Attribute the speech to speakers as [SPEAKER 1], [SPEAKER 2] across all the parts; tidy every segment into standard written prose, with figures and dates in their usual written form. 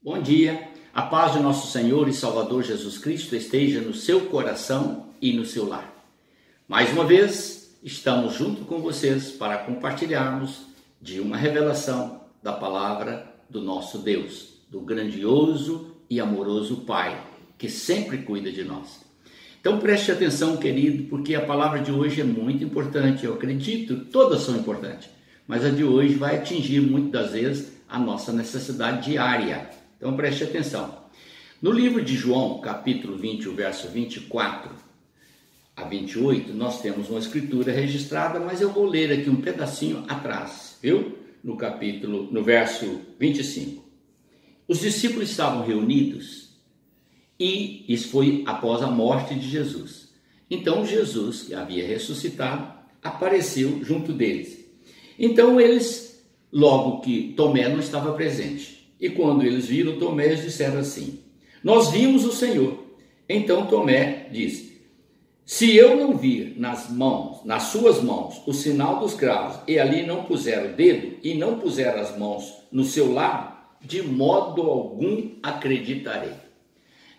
[SPEAKER 1] Bom dia, a paz do nosso Senhor e Salvador Jesus Cristo esteja no seu coração e no seu lar. Mais uma vez, estamos junto com vocês para compartilharmos de uma revelação da palavra do nosso Deus, do grandioso e amoroso Pai, que sempre cuida de nós. Então preste atenção, querido, porque a palavra de hoje é muito importante, eu acredito, todas são importantes, mas a de hoje vai atingir muitas das vezes a nossa necessidade diária. Então preste atenção. No livro de João, capítulo 20, o verso 24 a 28, nós temos uma escritura registrada, mas eu vou ler aqui um pedacinho atrás, viu? No verso 25. Os discípulos estavam reunidos e isso foi após a morte de Jesus. Então Jesus, que havia ressuscitado, apareceu junto deles. Então eles, logo que Tomé não estava presente, e quando eles viram Tomé, eles disseram assim: nós vimos o Senhor. Então Tomé disse: se eu não vir nas suas mãos, o sinal dos cravos, e ali não puser o dedo, e não puser as mãos no seu lado, de modo algum acreditarei.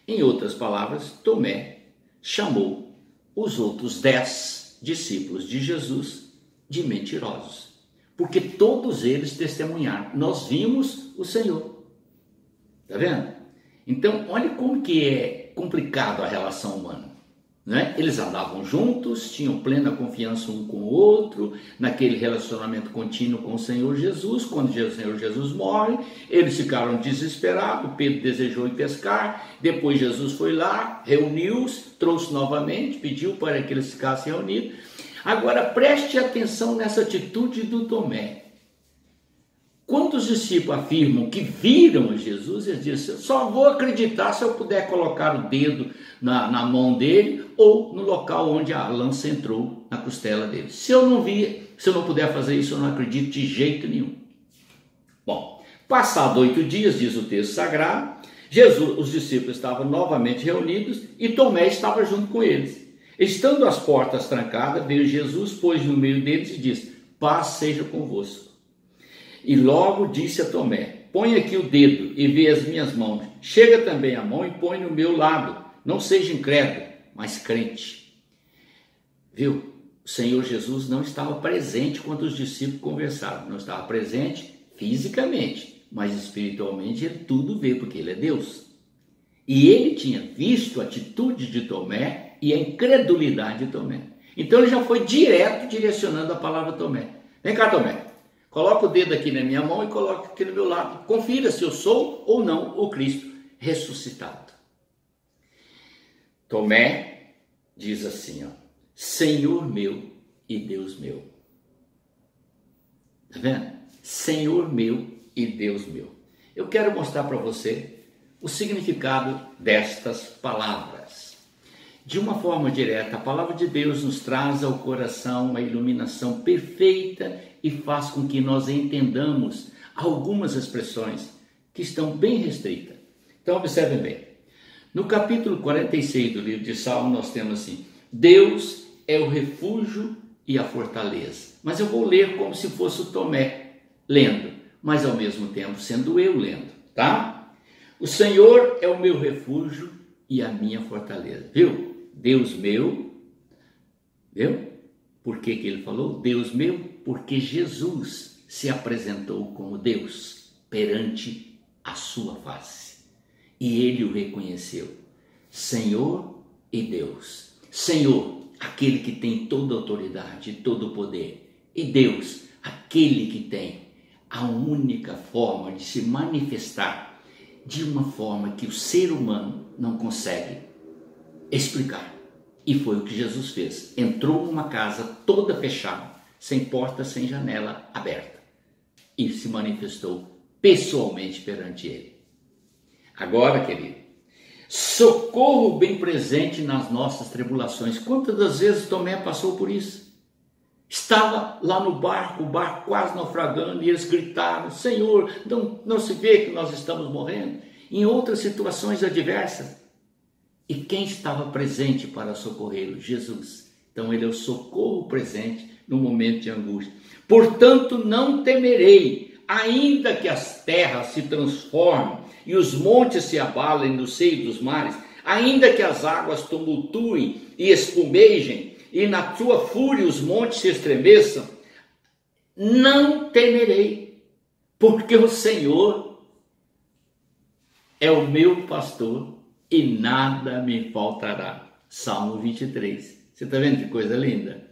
[SPEAKER 1] Em outras palavras, Tomé chamou os outros 10 discípulos de Jesus de mentirosos, porque todos eles testemunharam: nós vimos o Senhor. Está vendo? Então, olha como que é complicado a relação humana, né? Eles andavam juntos, tinham plena confiança um com o outro, naquele relacionamento contínuo com o Senhor Jesus. Quando o Senhor Jesus morre, eles ficaram desesperados. Pedro desejou ir pescar, depois Jesus foi lá, reuniu-os, trouxe novamente, pediu para que eles ficassem reunidos. Agora preste atenção nessa atitude do Tomé. Quando os discípulos afirmam que viram Jesus, eles dizem: só vou acreditar se eu puder colocar o dedo na mão dele ou no local onde a lança entrou na costela dele. Se eu não vir, se eu não puder fazer isso, eu não acredito de jeito nenhum. Bom, passado 8 dias, diz o texto sagrado, os discípulos estavam novamente reunidos e Tomé estava junto com eles. Estando as portas trancadas, veio Jesus, pôs no meio deles e disse: paz seja convosco. E logo disse a Tomé: põe aqui o dedo e vê as minhas mãos. Chega também a mão e põe no meu lado. Não seja incrédulo, mas crente. Viu? O Senhor Jesus não estava presente quando os discípulos conversavam. Não estava presente fisicamente, mas espiritualmente ele tudo vê, porque ele é Deus. E ele tinha visto a atitude de Tomé e a incredulidade de Tomé. Então ele já foi direto direcionando a palavra a Tomé. Vem cá, Tomé. Coloca o dedo aqui na minha mão e coloca aqui no meu lado. Confira se eu sou ou não o Cristo ressuscitado. Tomé diz assim, ó: Senhor meu e Deus meu. Está vendo? Senhor meu e Deus meu. Eu quero mostrar para você o significado destas palavras. De uma forma direta, a palavra de Deus nos traz ao coração uma iluminação perfeita e faz com que nós entendamos algumas expressões que estão bem restritas. Então observem bem. No capítulo 46 do livro de Salmo nós temos assim: Deus é o refúgio e a fortaleza. Mas eu vou ler como se fosse o Tomé lendo, mas ao mesmo tempo sendo eu lendo, tá? O Senhor é o meu refúgio e a minha fortaleza. Viu? Deus meu, viu? Por que ele falou Deus meu? Porque Jesus se apresentou como Deus perante a sua face. E ele o reconheceu. Senhor e Deus. Senhor, aquele que tem toda a autoridade, todo o poder. E Deus, aquele que tem a única forma de se manifestar de uma forma que o ser humano não consegue explicar. E foi o que Jesus fez. Entrou numa casa toda fechada, sem porta, sem janela aberta, e se manifestou pessoalmente perante ele. Agora, querido, socorro bem presente nas nossas tribulações. Quantas das vezes Tomé passou por isso? Estava lá no barco, o barco quase naufragando, e eles gritaram: Senhor, não se vê que nós estamos morrendo? Em outras situações adversas. E quem estava presente para socorrê-lo? Jesus. Então ele é o socorro presente no momento de angústia. Portanto, não temerei, ainda que as terras se transformem e os montes se abalem no seio dos mares, ainda que as águas tumultuem e espumejem, e na tua fúria os montes se estremeçam, não temerei, porque o Senhor é o meu pastor e nada me faltará. Salmo 23. Você está vendo que coisa linda?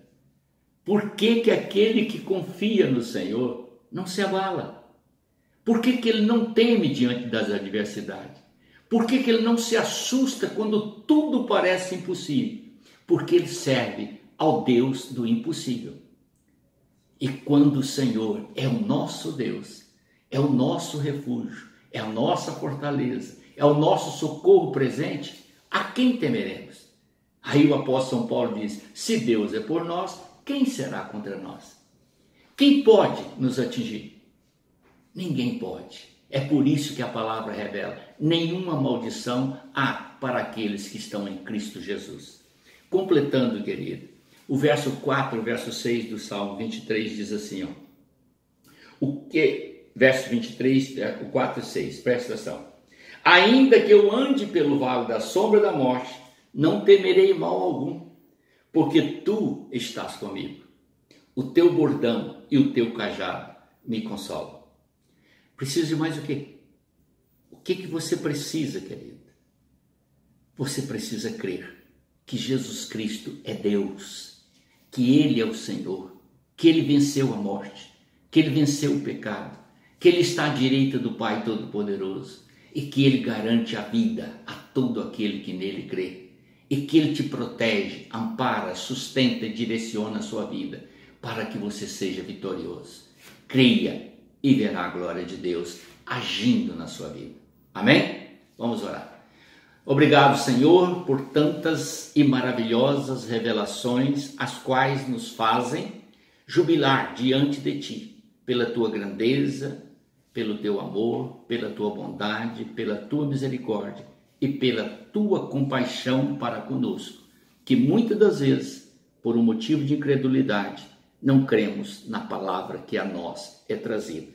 [SPEAKER 1] Por que aquele que confia no Senhor não se abala? Por que ele não teme diante das adversidades? Por que ele não se assusta quando tudo parece impossível? Porque ele serve ao Deus do impossível. E quando o Senhor é o nosso Deus, é o nosso refúgio, é a nossa fortaleza, é o nosso socorro presente, a quem temeremos? Aí o apóstolo São Paulo diz: se Deus é por nós, quem será contra nós? Quem pode nos atingir? Ninguém pode. É por isso que a palavra revela: nenhuma maldição há para aqueles que estão em Cristo Jesus. Completando, querido, o verso 4, o verso 6 do Salmo 23 diz assim, verso 23, o 4 e 6, presta atenção. Ainda que eu ande pelo vale da sombra da morte, não temerei mal algum, porque tu estás comigo. O teu bordão e o teu cajado me consolam. Precisa de mais o quê? O que você precisa, querido? Você precisa crer que Jesus Cristo é Deus, que Ele é o Senhor, que Ele venceu a morte, que Ele venceu o pecado, que Ele está à direita do Pai Todo-Poderoso e que Ele garante a vida a todo aquele que nele crê e que Ele te protege, ampara, sustenta e direciona a sua vida para que você seja vitorioso. Creia e verá a glória de Deus agindo na sua vida. Amém? Vamos orar. Obrigado, Senhor, por tantas e maravilhosas revelações, as quais nos fazem jubilar diante de Ti, pela Tua grandeza, pelo Teu amor, pela Tua bondade, pela Tua misericórdia e pela Tua compaixão para conosco, que muitas das vezes, por um motivo de incredulidade, não cremos na palavra que a nós é trazida.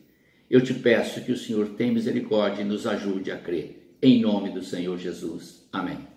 [SPEAKER 1] Eu te peço que o Senhor tenha misericórdia e nos ajude a crer. Em nome do Senhor Jesus. Amém.